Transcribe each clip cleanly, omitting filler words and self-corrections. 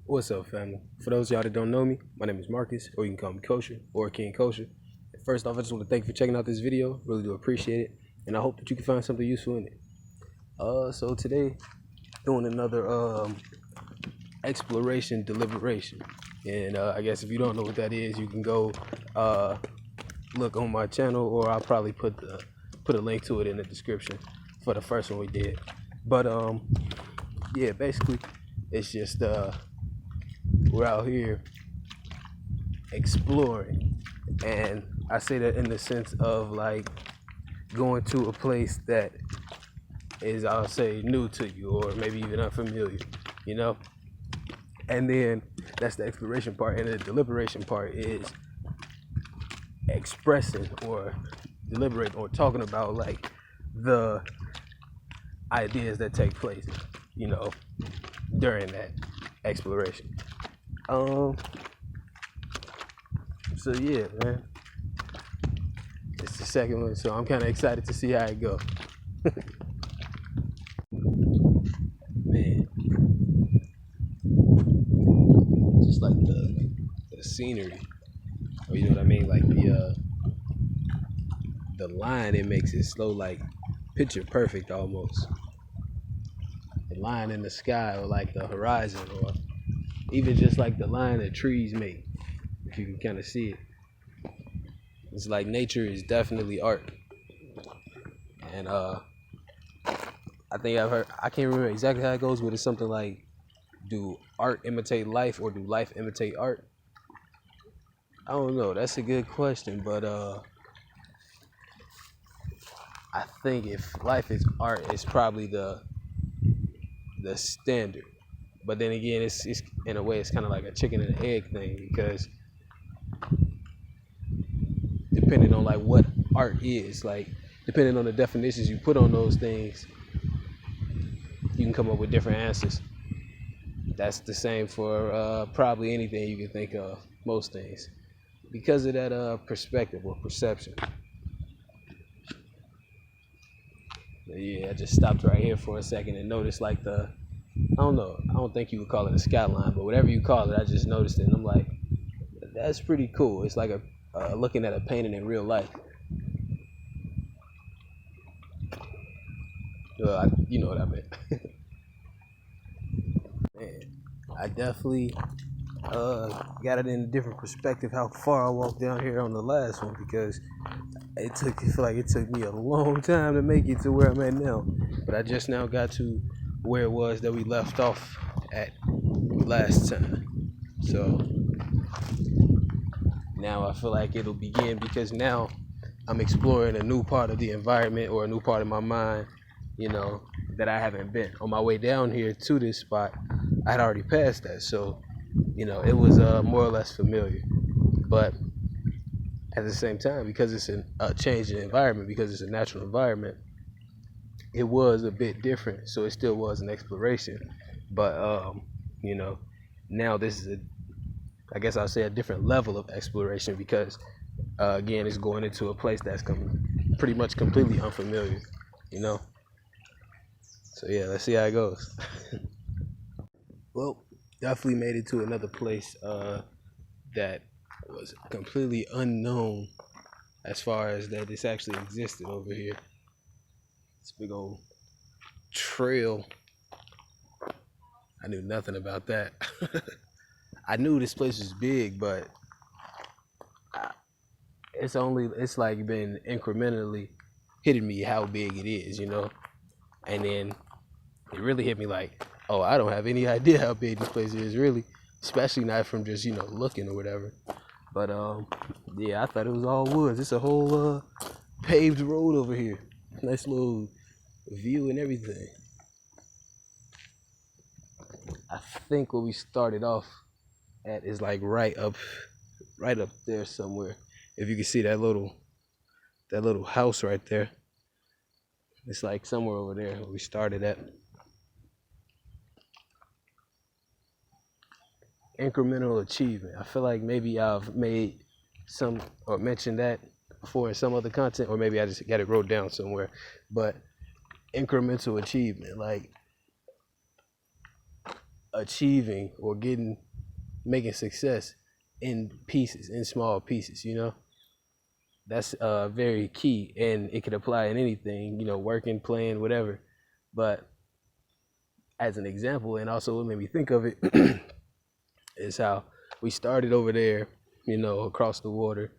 What's up, family? For those of y'all that don't know me, my name is Marcus, or you can call me Kosher, or King Kosher. First off, I just want to thank you for checking out this video. Really do appreciate it, and I hope that you can find something useful in it. So today, doing another exploration deliberation, and I guess if you don't know what that is, you can go look on my channel, or I'll probably put a link to it in the description for the first one we did. But yeah, basically, it's just we're out here exploring, and I say that in the sense of like going to a place that is, I'll say, new to you, or maybe even unfamiliar, you know. And then that's the exploration part, and the deliberation part is expressing or deliberating or talking about like the ideas that take place, you know, during that exploration. So yeah, man, it's the second one, so I'm kind of excited to see how it goes. Man, just like the scenery, or you know what I mean, like the line it makes it slow, like picture perfect almost. The line in the sky, or like the horizon, or even just like the line that trees make, if you can kind of see it. It's like nature is definitely art. And I think I've heard, I can't remember exactly how it goes, but it's something like, do art imitate life, or do life imitate art? I don't know, that's a good question, but I think if life is art, it's probably the standard. But then again, it's in a way, it's kind of like a chicken and egg thing, because depending on like what art is, like depending on the definitions you put on those things, you can come up with different answers. That's the same for probably anything you can think of, most things, because of that perspective or perception. But yeah, I just stopped right here for a second and noticed like I don't know, I don't think you would call it a skyline, but whatever you call it, I just noticed it, and I'm like, that's pretty cool. It's like a looking at a painting in real life. You know what I meant. Man, I definitely got it in a different perspective how far I walked down here on the last one, because I feel like it took me a long time to make it to where I'm at now. But I just now got to where it was that we left off at last time. So now I feel like it'll begin, because now I'm exploring a new part of the environment, or a new part of my mind, you know, that I haven't been. On my way down here to this spot, I had already passed that, so you know, it was more or less familiar. But at the same time, because it's a change in environment, because it's a natural environment, it was a bit different. So it still was an exploration, but you know, now this is I guess I'll say a different level of exploration, because again, it's going into a place that's pretty much completely unfamiliar, you know. So yeah, let's see how it goes. Well, definitely made it to another place that was completely unknown, as far as that this actually existed over here. This big old trail. I knew nothing about that. I knew this place was big, but it's like been incrementally hitting me how big it is, you know. And then it really hit me like, oh, I don't have any idea how big this place is, really, especially not from just, you know, looking or whatever. But yeah, I thought it was all woods. It's a whole paved road over here. Nice little view and everything. I think what we started off at is like right up there somewhere. If you can see that little house right there, it's like somewhere over there where we started at. Incremental achievement. I feel like maybe I've made some or mentioned that before in some other content, or maybe I just got it wrote down somewhere. But incremental achievement, like achieving or making success in pieces, in small pieces, that's very key, and it could apply in anything, working, playing, whatever. But as an example, and also what made me think of it is how we started over there, across the water,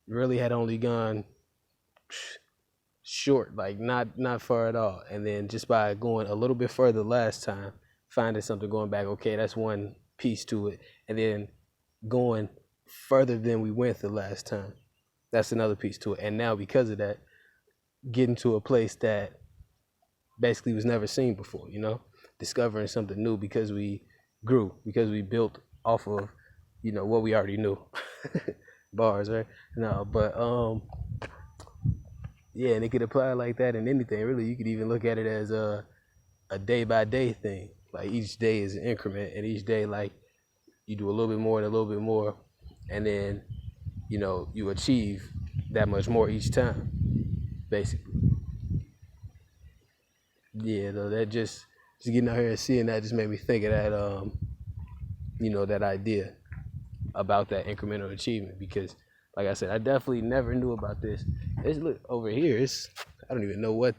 really had only gone short, like not far at all. And then just by going a little bit further last time, finding something, going back, okay, that's one piece to it. And then going further than we went the last time, that's another piece to it. And now because of that, getting to a place that basically was never seen before, discovering something new because we grew, because we built off of, what we already knew. Bars, right? No, but yeah, and it could apply like that in anything. Really, you could even look at it as a day by day thing. Like each day is an increment, and each day, like, you do a little bit more and a little bit more, and then you achieve that much more each time, basically. Yeah, though, that just getting out here and seeing that just made me think of that that idea about that incremental achievement, because like I said, I definitely never knew about this. Look over here, I don't even know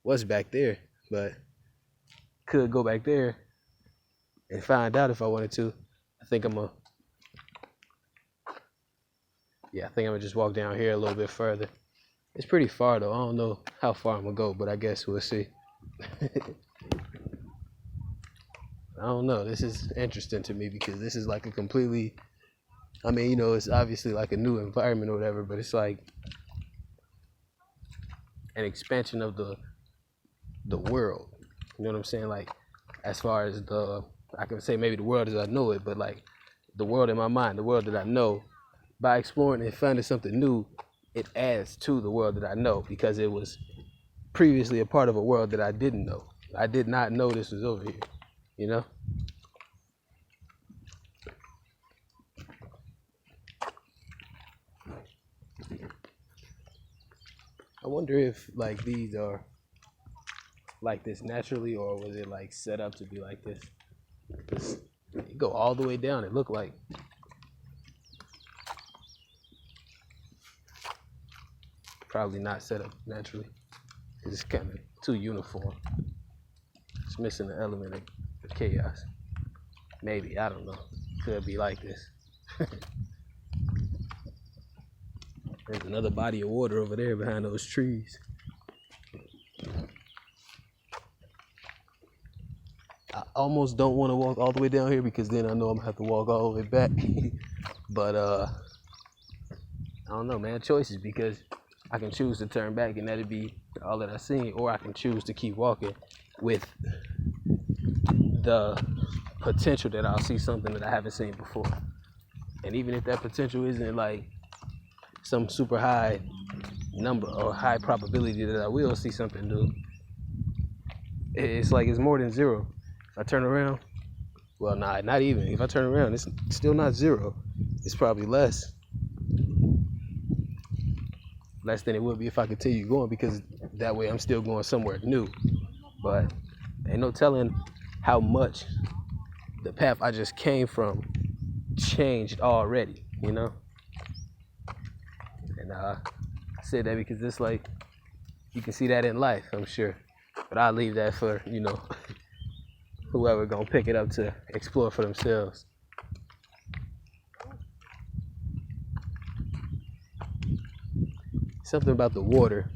what's back there, but could go back there and find out if I wanted to. I think I'm gonna just walk down here a little bit further. It's pretty far though. I don't know how far I'm gonna go, but I guess we'll see. I don't know. This is interesting to me because this is like a completely, it's obviously like a new environment or whatever, but it's like an expansion of the world. You know what I'm saying? Like, as far as I can say maybe the world as I know it, but like the world in my mind, the world that I know, by exploring and finding something new, it adds to the world that I know because it was previously a part of a world that I didn't know. I did not know this was over here, I wonder if like these are like this naturally, or was it like set up to be like this? Because you go all the way down, it looked like. Probably not set up naturally. It's kind of too uniform. It's missing the element of chaos. Maybe, I don't know. Could be like this. There's another body of water over there behind those trees. I almost don't want to walk all the way down here because then I know I'm gonna have to walk all the way back. But I don't know, man. Choices, because I can choose to turn back and that'd be all that I see, or I can choose to keep walking with the potential that I'll see something that I haven't seen before. And even if that potential isn't like some super high number or high probability that I will see something new, it's like it's more than zero. If I turn around, well, not even. If I turn around, it's still not zero. It's probably less than it would be if I continue going, because that way I'm still going somewhere new. But ain't no telling how much the path I just came from changed already, And I said that because it's like, you can see that in life, I'm sure. But I'll leave that for, whoever gonna pick it up to explore for themselves. Something about the water,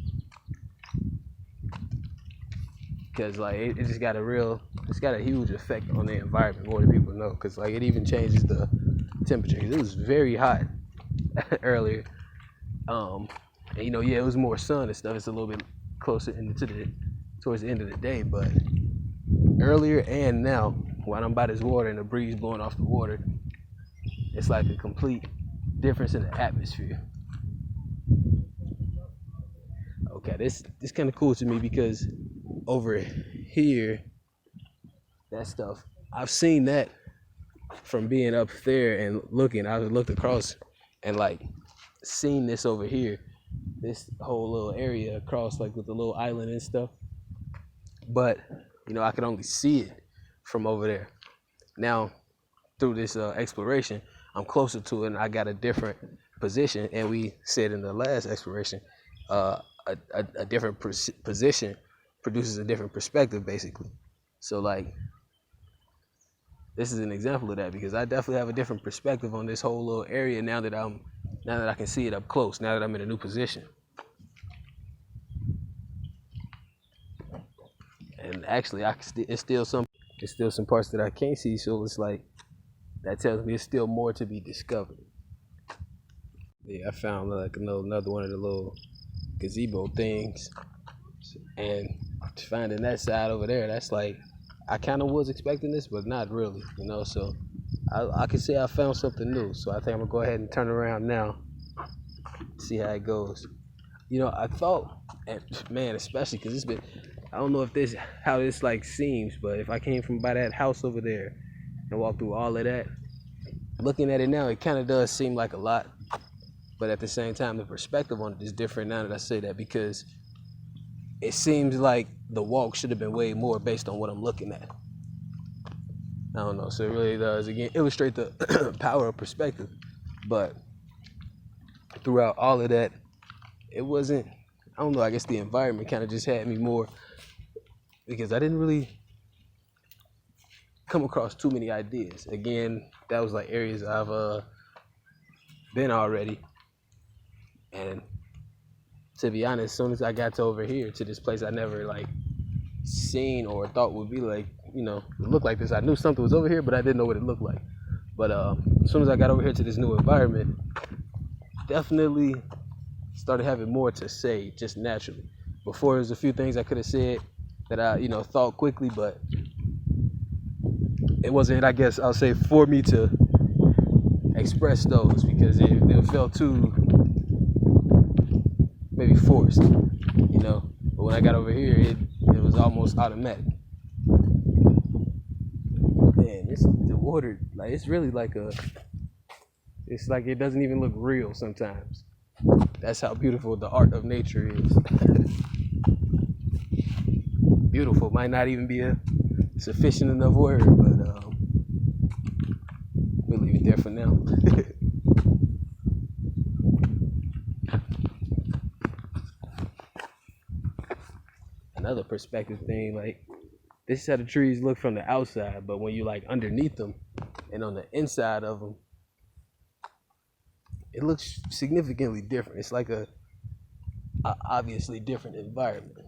because like it just got it's got a huge effect on the environment more than people know, because like it even changes the temperature. It was very hot earlier, and it was more sun and stuff. It's a little bit closer towards the end of the day, but earlier and now, when I'm by this water and the breeze blowing off the water, it's like a complete difference in the atmosphere. Okay, this kind of cool to me because over here, that stuff, I've seen that from being up there and looking. I looked across and like seeing this over here, this whole little area across like with the little island and stuff. But I could only see it from over there. Now through this exploration, I'm closer to it, and I got a different position. And we said in the last exploration, a different position produces a different perspective, basically. So like, this is an example of that, because I definitely have a different perspective on this whole little area now that I can see it up close. Now that I'm in a new position, and actually, it's still some parts that I can't see. So it's like, that tells me it's still more to be discovered. Yeah, I found like another one of the little gazebo things, and finding that side over there, that's like, I kind of was expecting this, but not really, So I can say I found something new. So I think I'm gonna go ahead and turn around now, see how it goes. I thought, and man, especially because it's been, I don't know if how this like seems, but if I came from by that house over there and walked through all of that, looking at it now, it kind of does seem like a lot. But at the same time, the perspective on it is different now that I say that, because it seems like the walk should have been way more based on what I'm looking at. I don't know. So it really does, again, illustrate the power of perspective. But throughout all of that, it wasn't, I don't know, I guess the environment kind of just had me more, because I didn't really come across too many ideas. Again, that was like areas I've been already. And to be honest, as soon as I got to over here, to this place I never like seen or thought would be like, look like this. I knew something was over here, but I didn't know what it looked like. But as soon as I got over here to this new environment, definitely started having more to say just naturally. Before, there's a few things I could have said that I, thought quickly, but it wasn't, I guess I'll say, for me to express those, because it felt too maybe forced, But when I got over here, it was almost automatic. Man, the water, like, it's really like it's like it doesn't even look real sometimes. That's how beautiful the art of nature is. Beautiful might not even be a sufficient enough word, but we'll leave it there for now. Another perspective thing, like, this is how the trees look from the outside, but when you like underneath them and on the inside of them, it looks significantly different. It's like a obviously different environment.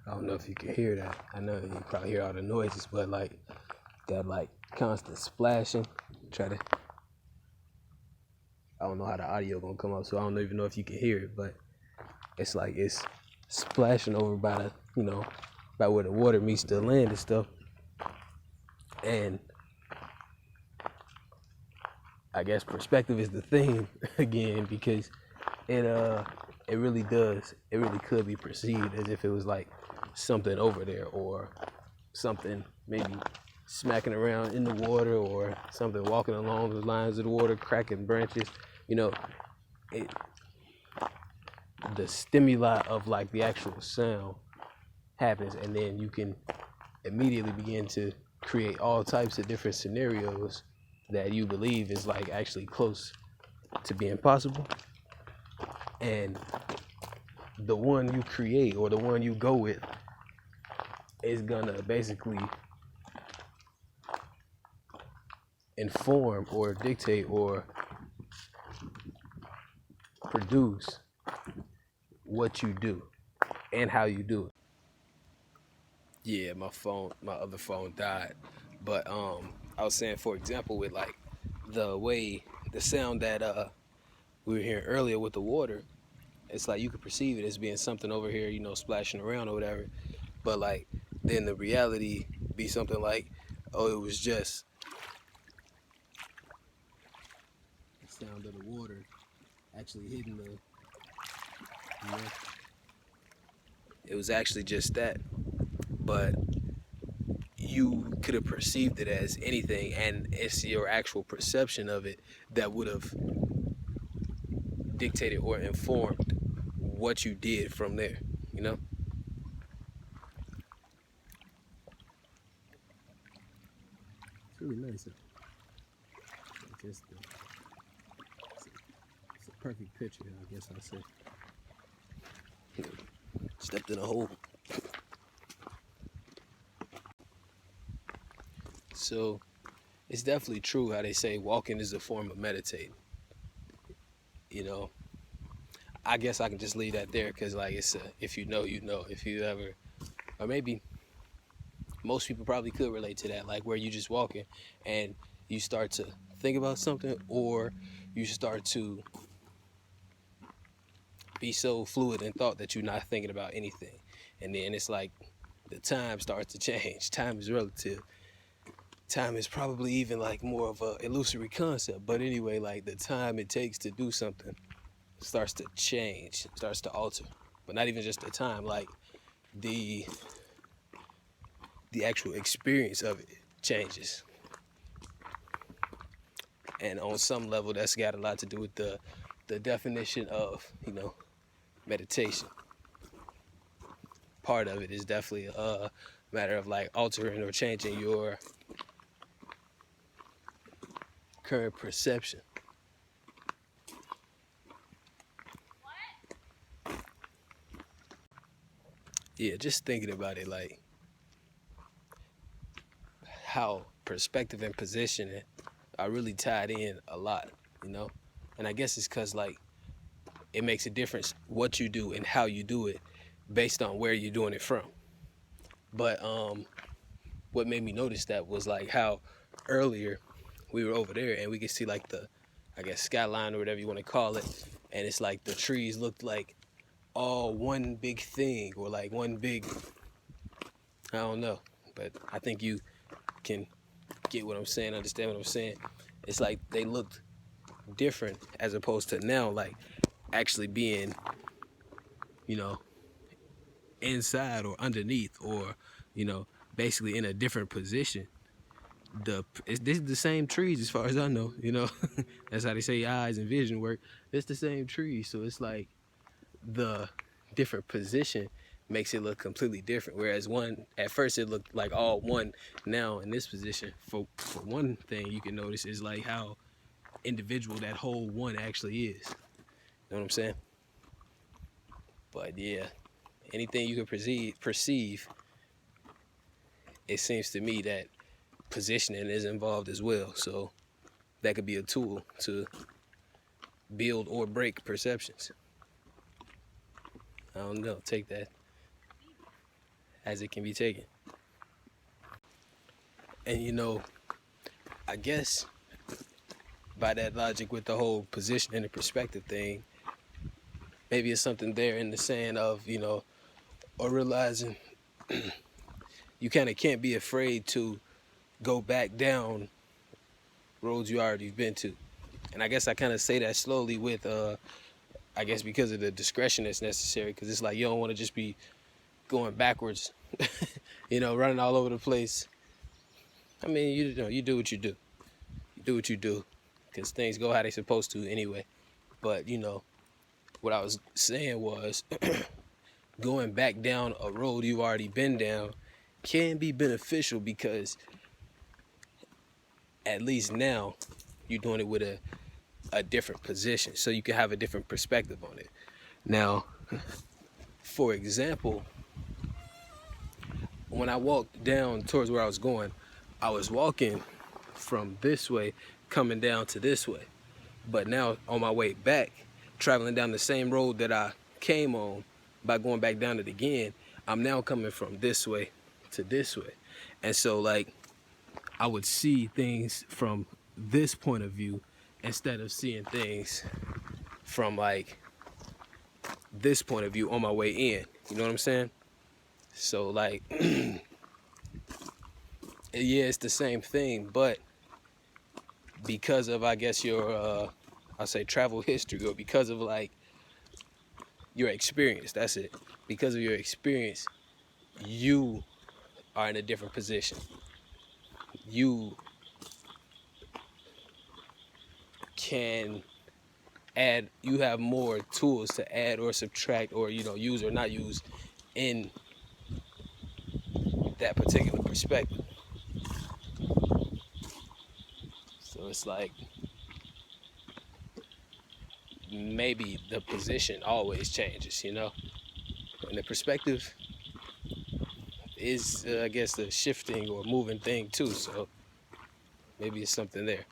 I don't know if you can hear that. I know you probably hear all the noises, but like that like constant splashing. I don't know how the audio gonna come up, so I don't even know if you can hear it, but it's like it's splashing over by the, by where the water meets the land and stuff. And I guess perspective is the thing again, because it really could be perceived as if it was like something over there, or something maybe smacking around in the water, or something walking along the lines of the water, cracking branches. The stimuli of like the actual sound happens, and then you can immediately begin to create all types of different scenarios that you believe is like actually close to being possible. And the one you create, or the one you go with, is gonna basically inform or dictate or produce what you do and how you do it. Yeah, my other phone died. But I was saying, for example, with like the sound that we were hearing earlier with the water, it's like you could perceive it as being something over here, splashing around or whatever. But like, then the reality be something like, oh, it was just sound of the water actually hitting the, you know, it was actually just that. But you could have perceived it as anything, and it's your actual perception of it that would have dictated or informed what you did from there, you know? It's really nice. Just it's a perfect picture, I guess I'll say. Stepped in a hole. So it's definitely true how they say walking is a form of meditating. You know, I guess I can just leave that there because, like, it's if you know, you know. If you ever, or maybe most people probably could relate to that, like where you just walking and you start to think about something, or you start to be so fluid in thought that you're not thinking about anything, and then it's like the time starts to change. Time is relative. Time is probably even like more of a illusory concept, but anyway, like the time it takes to do something starts to change, starts to alter. But not even just the time, like the actual experience of it changes. And on some level, that's got a lot to do with the definition of, you know, meditation. Part of it is definitely a matter of like altering or changing your current perception. Yeah, just thinking about it, like how perspective and positioning are really tied in a lot, you know? And I guess it's because, like, it makes a difference what you do and how you do it based on where you're doing it from. But what made me notice that was like how earlier we were over there and we could see like the, I guess, skyline or whatever you want to call it, and it's like the trees looked like all one big thing, or like one big, I don't know, but I think you can get what I'm saying, understand what I'm saying. It's like they looked different as opposed to now, like actually being, you know, inside or underneath, or, you know, basically in a different position. This is the same trees as far as I know, you know. That's how they say eyes and vision work. It's the same trees, so it's like the different position makes it look completely different. Whereas one at first it looked like all one. Now in this position, for one thing you can notice is like how individual that whole one actually is. You know what I'm saying? But yeah, anything you can perceive, it seems to me that positioning is involved as well. So that could be a tool to build or break perceptions. I don't know. Take that as it can be taken. And you know, I guess by that logic with the whole position and the perspective thing, maybe it's something there in the saying of, you know, or realizing you kind of can't be afraid to go back down roads you already been to. And I guess I kind of say that slowly with, I guess because of the discretion that's necessary, because it's like you don't want to just be going backwards, you know, running all over the place. I mean, you know, you do what you do. You do what you do, because things go how they're supposed to anyway. But, you know, what I was saying was going back down a road you've already been down can be beneficial, because at least now you're doing it with a different position, so you can have a different perspective on it. Now, for example, when I walked down towards where I was going, I was walking from this way, coming down to this way. But now on my way back, traveling down the same road that I came on, by going back down it again, I'm now coming from this way to this way. And so like I would see things from this point of view instead of seeing things from like this point of view on my way in. You know what I'm saying? So like, yeah, it's the same thing, but because of, I guess, your I'll say travel history, or because of like your experience. That's it. Because of your experience, you are in a different position. You can add, you have more tools to add or subtract, or use or not use in that particular perspective. So it's like maybe the position always changes, and the perspective is I guess the shifting or moving thing too, so maybe it's something there.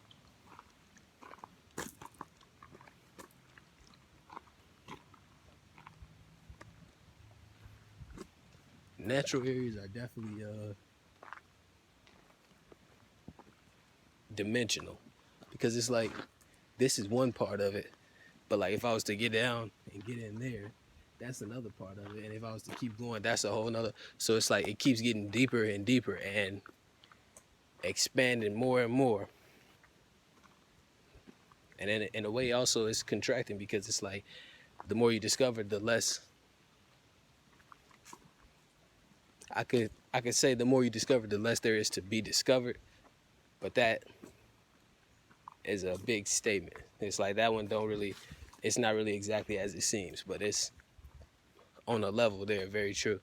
Natural areas are definitely dimensional, because it's like this is one part of it, but like if I was to get down and get in there, that's another part of it, and if I was to keep going, that's a whole nother. So it's like it keeps getting deeper and deeper and expanding more and more, and then in a way also it's contracting, because it's like the more you discover, the less I could say the more you discover, the less there is to be discovered. But that is a big statement. It's like that one don't really, it's not really exactly as it seems, but it's on a level there, very true.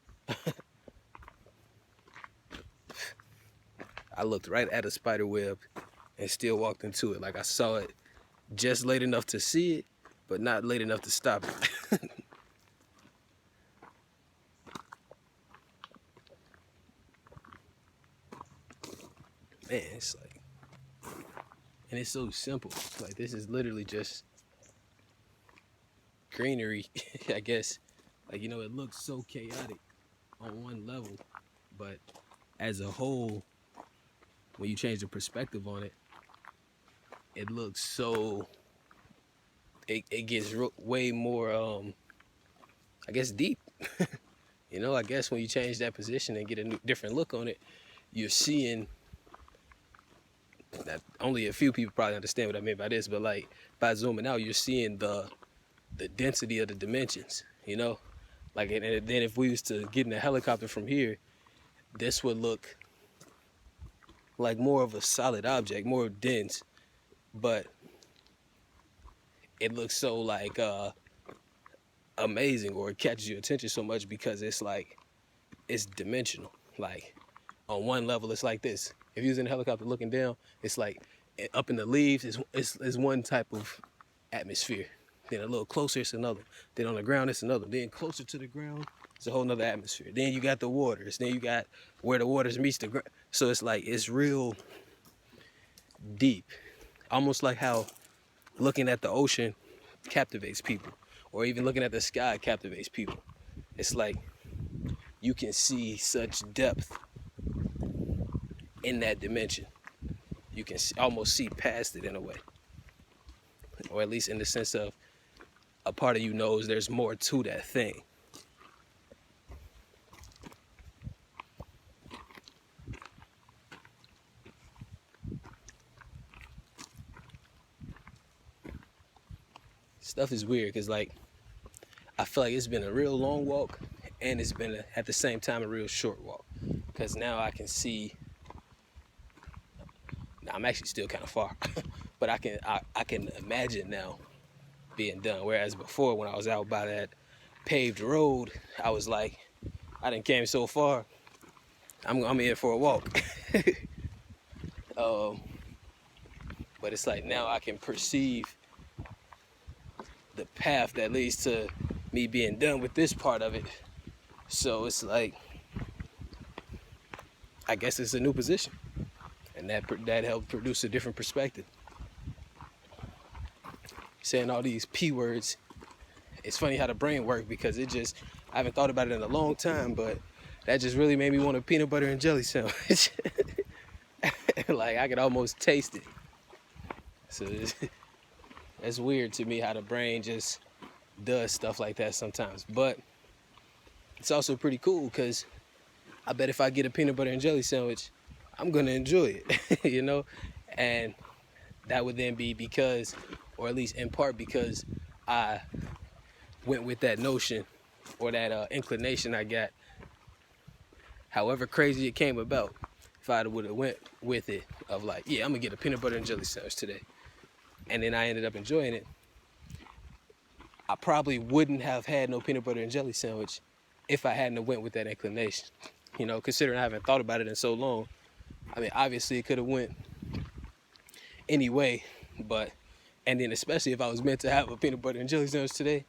I looked right at a spider web and still walked into it. Like I saw it just late enough to see it, but not late enough to stop it. Man, it's like, and it's so simple. Like this is literally just greenery, I guess. Like, it looks so chaotic on one level, but as a whole, when you change the perspective on it, it looks so, it gets way more, I guess, deep. I guess when you change that position and get a different look on it, you're seeing that only a few people probably understand what I mean by this, but like by zooming out, you're seeing the density of the dimensions, Like, and then if we used to get in a helicopter from here, this would look like more of a solid object, more dense, but it looks so like amazing, or it catches your attention so much because it's like it's dimensional. Like on one level, it's like this. If you're in a helicopter looking down, it's like up in the leaves, it's one type of atmosphere. Then a little closer, it's another. Then on the ground, it's another. Then closer to the ground, it's a whole nother atmosphere. Then you got the waters. Then you got where the waters meets the ground. So it's like it's real deep, almost like how looking at the ocean captivates people, or even looking at the sky captivates people. It's like you can see such depth in that dimension. You can almost see past it in a way, or at least in the sense of a part of you knows there's more to that thing. Stuff is weird because like I feel like it's been a real long walk, and it's been at the same time a real short walk, because now I can see. Now I'm actually still kind of far, but I can imagine now being done. Whereas before, when I was out by that paved road, I was like, I done came so far. I'm in for a walk. But it's like now I can perceive the path that leads to me being done with this part of it. So it's like, I guess it's a new position, and that helped produce a different perspective. Saying all these P words, it's funny how the brain works, because I haven't thought about it in a long time, but that just really made me want a peanut butter and jelly sandwich. Like I could almost taste it. So that's weird to me how the brain just does stuff like that sometimes. But it's also pretty cool, because I bet if I get a peanut butter and jelly sandwich, I'm gonna enjoy it, And that would then be because, or at least in part because I went with that notion or that inclination I got, however crazy it came about. If I would have went with it of like, yeah, I'm gonna get a peanut butter and jelly sandwich today, and then I ended up enjoying it, I probably wouldn't have had no peanut butter and jelly sandwich if I hadn't went with that inclination. You know, considering I haven't thought about it in so long. I mean, obviously it could have went anyway, but, and then especially if I was meant to have a peanut butter and jelly sandwich today,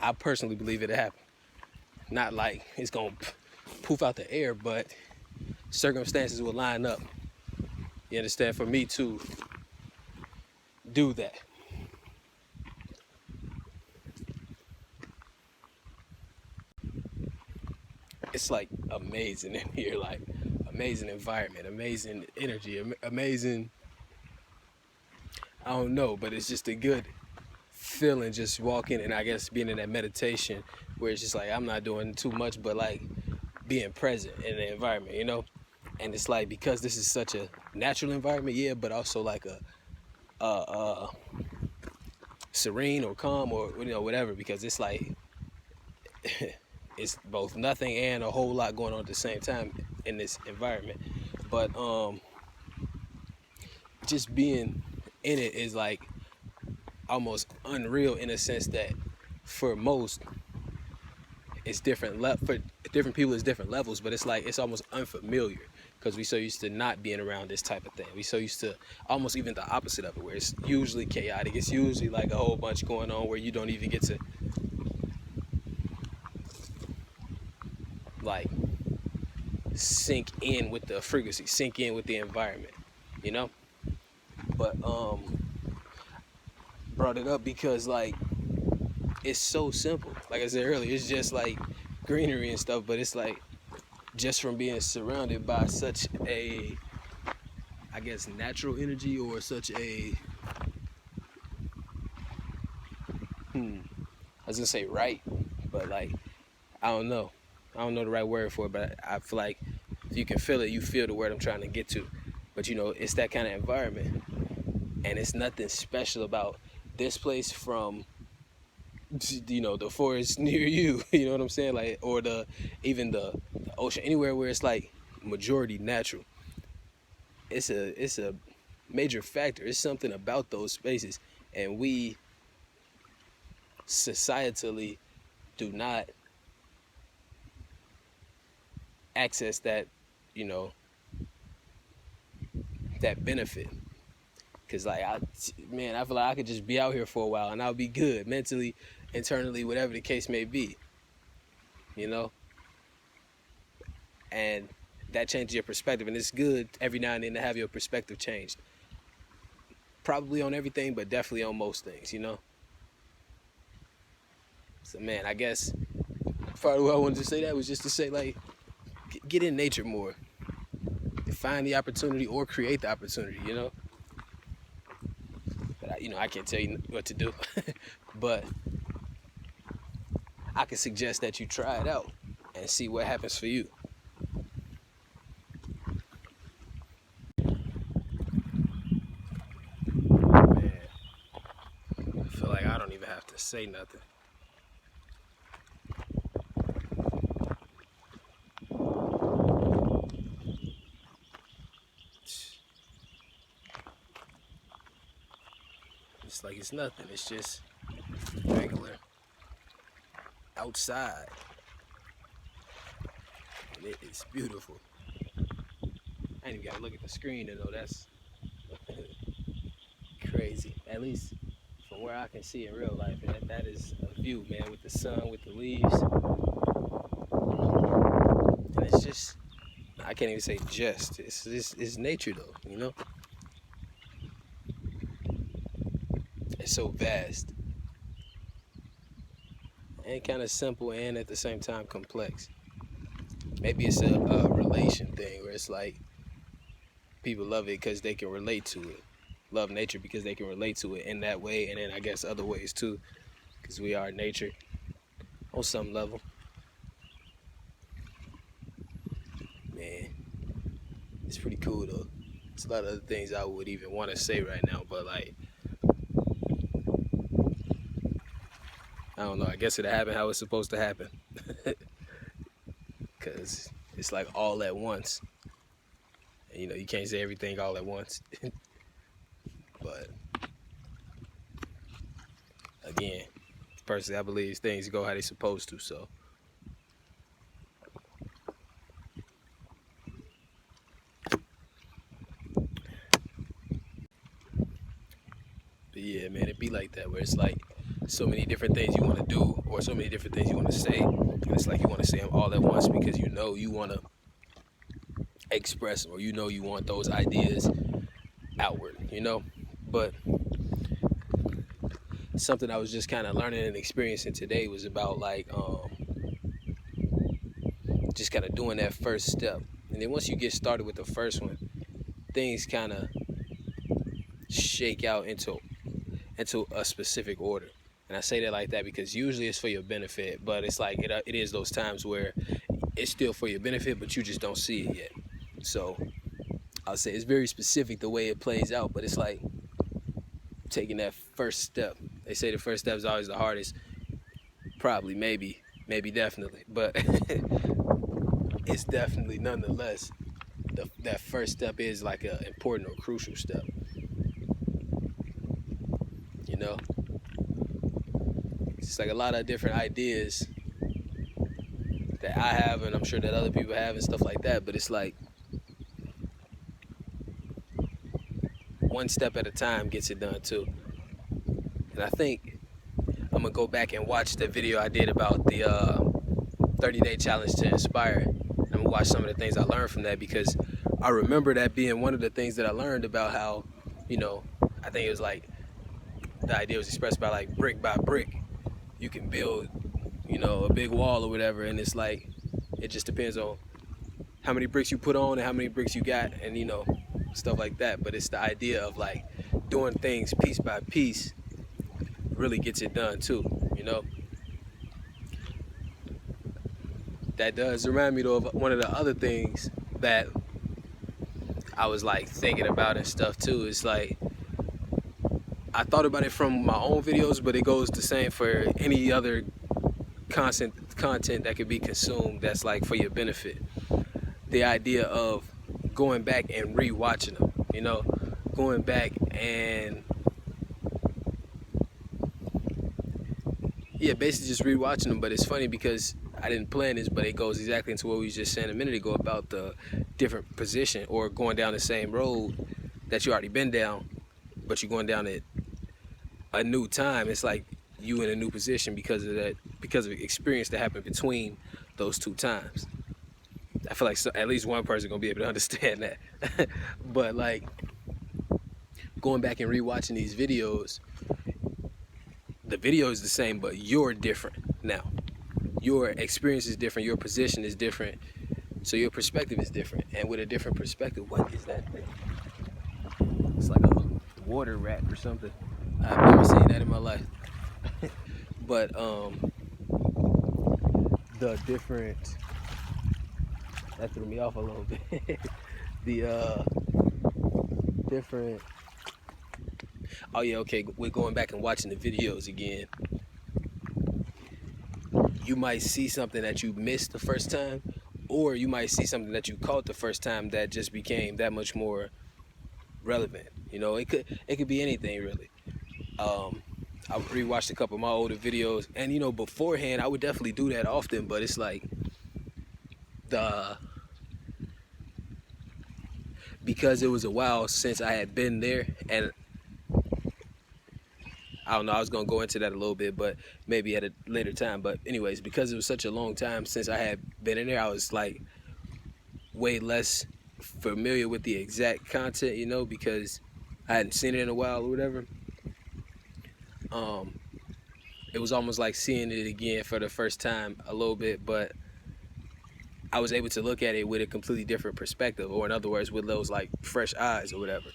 I personally believe it'd happen. Not like it's gonna poof out the air, but circumstances will line up, you understand, for me to do that. It's like amazing in here, like amazing environment, amazing energy, amazing, I don't know, but it's just a good feeling just walking, and I guess being in that meditation where it's just like I'm not doing too much but like being present in the environment, you know. And it's like, because this is such a natural environment, yeah, but also like a serene or calm or, you know, whatever, because it's like it's both nothing and a whole lot going on at the same time in this environment. But just being in it is like almost unreal in a sense that for most it's different for different people it's different levels, but it's like it's almost unfamiliar because we so used to not being around this type of thing. We so used to almost even the opposite of it, where it's usually chaotic. It's usually like a whole bunch going on where you don't even get to like sink in with the frequency, sink in with the environment, you know. But brought it up because like it's so simple. Like I said earlier, it's just like greenery and stuff, but it's like just from being surrounded by such a, I guess, natural energy, or such a I was gonna say right, but like I don't know the right word for it, but I feel like if you can feel it, you feel the word I'm trying to get to. But you know, it's that kind of environment, and it's nothing special about this place from, you know, the forest near you, you know what I'm saying, like, or even the ocean, anywhere where it's like majority natural. It's a major factor. It's something about those spaces, and we societally do not access that, you know, that benefit. Cause like I feel like I could just be out here for a while and I'll be good mentally, internally, whatever the case may be, you know. And that changes your perspective, and it's good every now and then to have your perspective changed. Probably on everything, but definitely on most things, you know. So man, I guess part of what I wanted to say that was just to say, like, get in nature more, find the opportunity or create the opportunity, you know. But you know, I can't tell you what to do, but I can suggest that you try it out and see what happens for you. Man, I feel like I don't even have to say nothing. It's like it's nothing. It's just regular outside. And it's beautiful. I ain't even gotta look at the screen to know that's crazy. At least from where I can see in real life. And that is a view, man, with the sun, with the leaves. And it's just, I can't even say just. It's nature though, you know? It's so vast. And kind of simple, and at the same time complex. Maybe it's a relation thing where it's like people love it because they can relate to it. Love nature because they can relate to it in that way, and then I guess other ways too, because we are nature on some level. Man, it's pretty cool though. It's a lot of other things I would even want to say right now, but like I don't know. I guess it'll happen how it's supposed to happen. Because it's like all at once. And, you know, you can't say everything all at once. But again, personally, I believe things go how they're supposed to. So, but yeah, man, it be like that where it's like so many different things you want to do or so many different things you want to say. And it's like you want to say them all at once because you know you want to express or you know you want those ideas outward, you know? But something I was just kind of learning and experiencing today was about like just kind of doing that first step. And then once you get started with the first one, things kind of shake out into a specific order. And I say that like that because usually it's for your benefit, but it's like it is those times where it's still for your benefit, but you just don't see it yet. So I'll say it's very specific the way it plays out, but it's like taking that first step. They say the first step is always the hardest. Probably, maybe, definitely, but it's definitely nonetheless that first step is like an important or crucial step. You know, it's like a lot of different ideas that I have, and I'm sure that other people have, and stuff like that. But it's like one step at a time gets it done too. And I think I'm gonna go back and watch the video I did about the 30-day challenge to inspire. I'm gonna watch some of the things I learned from that because I remember that being one of the things that I learned about how, you know, I think it was like the idea was expressed by like brick by brick, you can build, you know, a big wall or whatever, and it's like it just depends on how many bricks you put on and how many bricks you got, and you know, stuff like that. But it's the idea of like doing things piece by piece really gets it done too, you know. That does remind me though of one of the other things that I was like thinking about and stuff too. It's like I thought about it from my own videos, but it goes the same for any other content that could be consumed that's like for your benefit. The idea of going back and rewatching them, you know, going back and yeah, basically just rewatching them. But it's funny because I didn't plan this, but it goes exactly into what we was just saying a minute ago about the different position or going down the same road that you already been down, but you're going down it a new time. It's like you in a new position because of that, because of the experience that happened between those two times. I feel like at least one person gonna be able to understand that. But like going back and rewatching these videos, the video is the same, but you're different now. Your experience is different. Your position is different. So your perspective is different. And with a different perspective, what is that thing? It's like a water rat or something. I've never seen that in my life. But the different, that threw me off a little bit. The different, oh yeah, okay, we're going back and watching the videos again. You might see something that you missed the first time, or you might see something that you caught the first time that just became that much more relevant. You know, it could be anything really. I rewatched a couple of my older videos, and you know, beforehand I would definitely do that often, but it's like because it was a while since I had been there, and I don't know, I was gonna go into that a little bit, but maybe at a later time. But anyways, because it was such a long time since I had been in there, I was like way less familiar with the exact content, you know, because I hadn't seen it in a while or whatever. It was almost like seeing it again for the first time a little bit, but I was able to look at it with a completely different perspective, or in other words, with those like fresh eyes or whatever.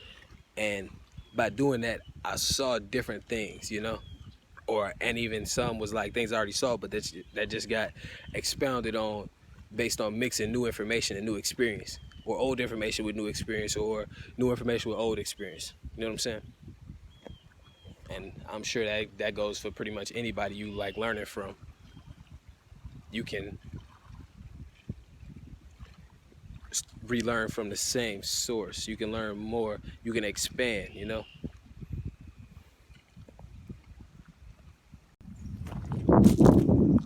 And by doing that, I saw different things, you know, and even some was like things I already saw, but that just got expounded on based on mixing new information and new experience, or old information with new experience, or new information with old experience. You know what I'm saying? And I'm sure that goes for pretty much anybody you like learning from. You can relearn from the same source. You can learn more. You can expand, you know?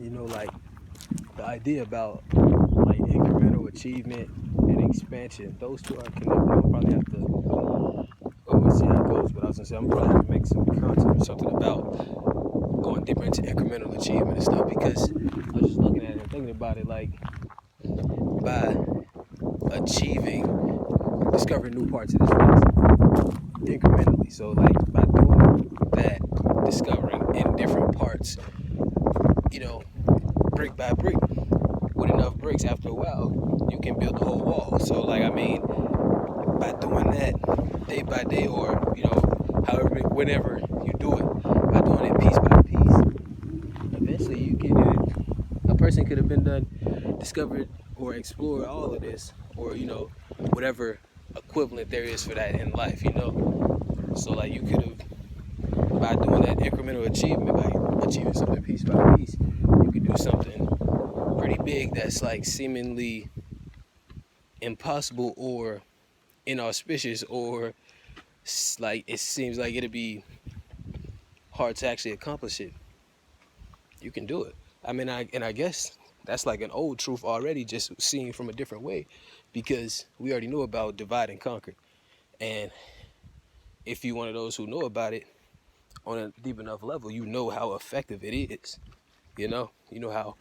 You know, like the idea about like incremental achievement and expansion, those two are connected. I'll probably have to see how it goes, but I was gonna say I'm probably have to make some content or something about going deeper into incremental achievement and stuff, because I was just looking at it and thinking about it, like by discovering new parts of this place incrementally. So like by doing that, discovering in different parts, you know, brick by brick, with enough bricks, after a while, you can build the whole wall. So like, I mean, by doing that day by day, or however, whenever you do it, by doing it piece by piece, eventually you get it. A person could have been done, discovered or explored all of this, or whatever equivalent there is for that in life. So like you could have, by doing that incremental achievement, by achieving something piece by piece, you could do something pretty big that's like seemingly impossible or inauspicious, or like it seems like it'd be hard to actually accomplish it. You can do it. I mean, I guess that's like an old truth already, just seen from a different way, because we already know about divide and conquer. And if you're one of those who know about it on a deep enough level, you know how effective it is. You know how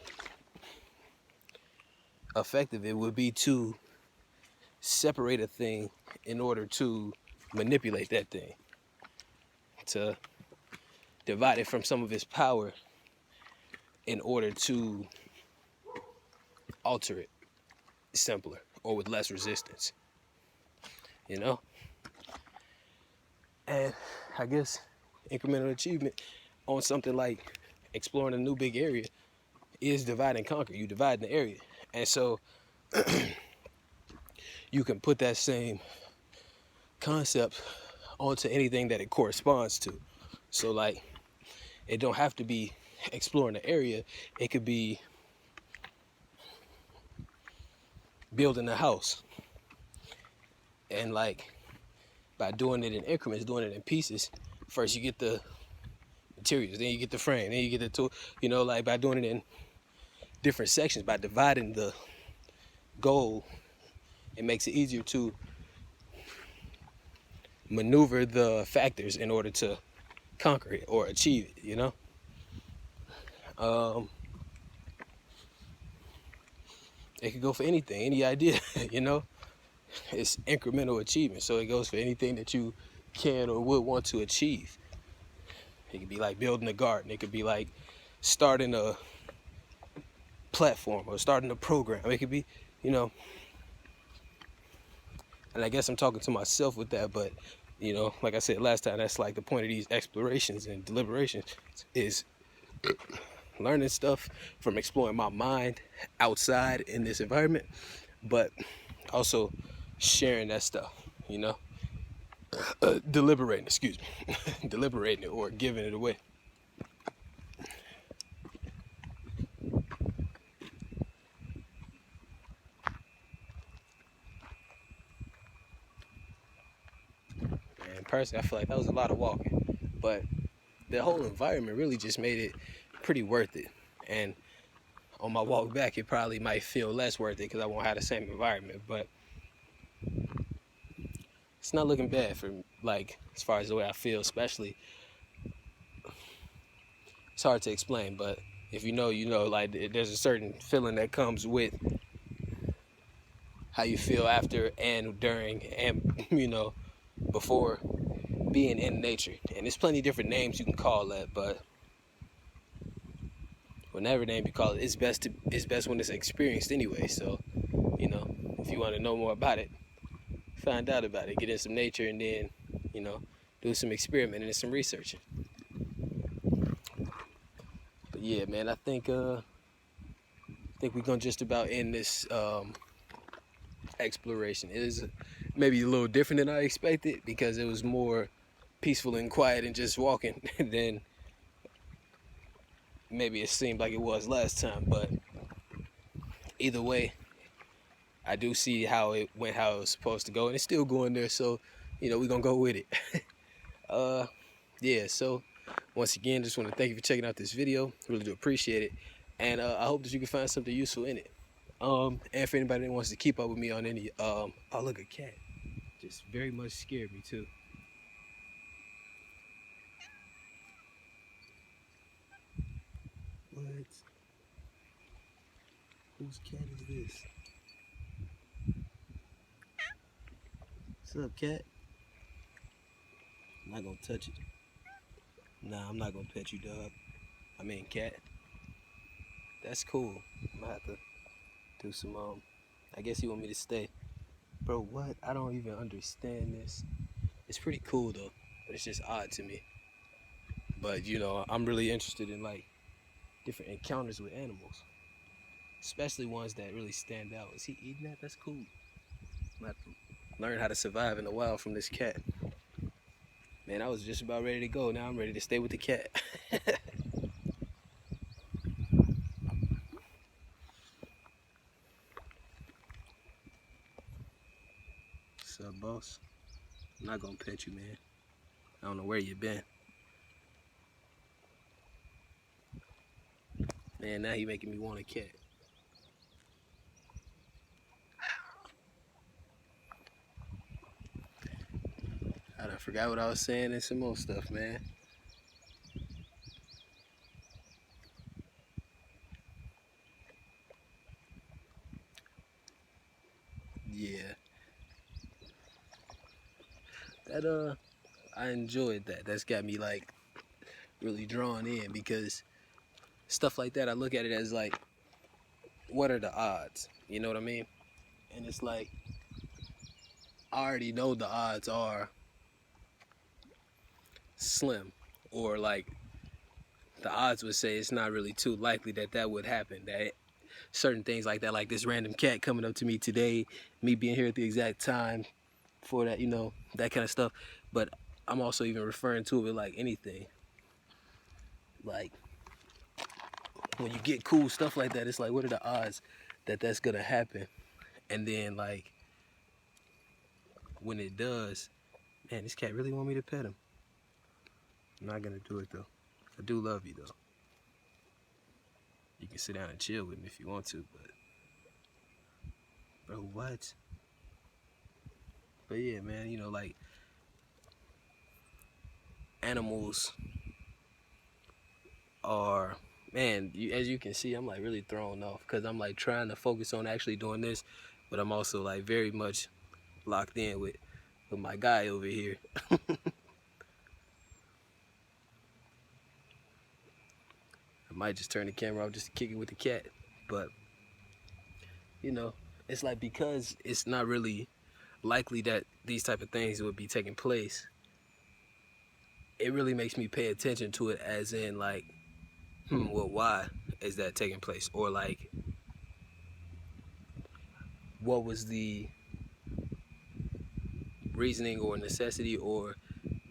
effective it would be to separate a thing in order to manipulate that thing, to divide it from some of its power in order to alter it simpler or with less resistance, you know? And I guess incremental achievement on something like exploring a new big area is divide and conquer. You divide the area. And so you can put that same concept onto anything that it corresponds to. So like, it don't have to be exploring the area. It could be building a house. And like, by doing it in increments, doing it in pieces, first you get the materials, then you get the frame, then you get the tool, like by doing it in different sections, by dividing the goal, it makes it easier to maneuver the factors in order to conquer it or achieve it. It could go for anything, any idea. It's incremental achievement, so it goes for anything that you can or would want to achieve. It could be like building a garden. It could be like starting a platform or starting a program. It could be, and I guess I'm talking to myself with that, but like I said last time, that's like the point of these explorations and deliberations, is learning stuff from exploring my mind outside in this environment, but also sharing that stuff, deliberating deliberating it or giving it away. And personally, I feel like that was a lot of walking, but the whole environment really just made it pretty worth it. And on my walk back, it probably might feel less worth it because I won't have the same environment, but it's not looking bad for, like, as far as the way I feel. Especially, it's hard to explain, but if you know, like there's a certain feeling that comes with how you feel after and during and before being in nature. And there's plenty of different names you can call that, but whatever name you call it, it's best when it's experienced anyway. So if you want to know more about it, find out about it, get in some nature, and then do some experimenting and some researching. But yeah, man, I think we're gonna just about end this exploration. It is maybe a little different than I expected, because it was more peaceful and quiet and just walking than maybe it seemed like it was last time. But either way, I do see how it went, how it was supposed to go, and it's still going there. So, we're gonna go with it. Yeah. So, once again, just want to thank you for checking out this video. Really do appreciate it, and I hope that you can find something useful in it. And for anybody that wants to keep up with me on any, oh look, a cat, just very much scared me too. What? Whose cat is this? What's up, cat? I'm not gonna touch it. Nah, I'm not gonna pet you, dog. I mean, cat. That's cool. I'm gonna have to do some, I guess you want me to stay. Bro, what? I don't even understand this. It's pretty cool, though, but it's just odd to me. But, I'm really interested in, like, different encounters with animals, especially ones that really stand out. Is he eating that? That's cool. I'm gonna have to learn how to survive in the wild from this cat. Man, I was just about ready to go. Now I'm ready to stay with the cat. What's up, boss? I'm not gonna pet you, man. I don't know where you been. Man, now he making me want a cat. I done forgot what I was saying and some more stuff, man. Yeah. That I enjoyed that. That's got me like really drawn in, because stuff like that, I look at it as like, what are the odds? You know what I mean? And it's like, I already know the odds are slim, or like the odds would say it's not really too likely that that would happen. That certain things like that, like this random cat coming up to me today, me being here at the exact time for that, that kind of stuff. But I'm also even referring to it like anything. Like when you get cool stuff like that, it's like, what are the odds that that's gonna happen? And then like when it does, man, this cat really want me to pet him. I'm not gonna do it though. I do love you though. You can sit down and chill with me if you want to, but bro, what? But yeah, man, like animals are, man, as you can see, I'm like really thrown off, because I'm like trying to focus on actually doing this, but I'm also like very much locked in with my guy over here. I might just turn the camera off just to kick it with the cat, but it's like, because it's not really likely that these type of things would be taking place, it really makes me pay attention to it, as in like, well, why is that taking place? Or like, what was the reasoning or necessity or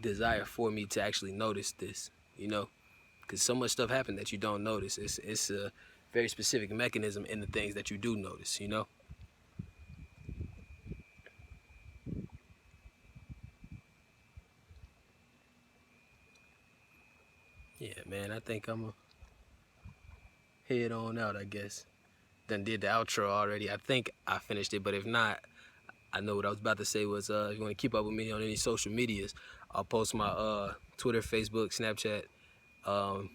desire for me to actually notice this, because so much stuff happened that you don't notice. It's a very specific mechanism in the things that you do notice, Yeah, man, I think I'm gonna head on out, I guess. Done did the outro already. I think I finished it, but if not, I know what I was about to say was, if you want to keep up with me on any social medias, I'll post my Twitter, Facebook, Snapchat, and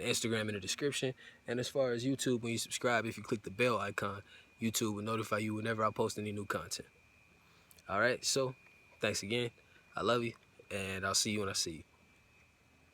Instagram in the description. And as far as YouTube, when you subscribe, if you click the bell icon, YouTube will notify you whenever I post any new content. All right, so thanks again. I love you, and I'll see you when I see you.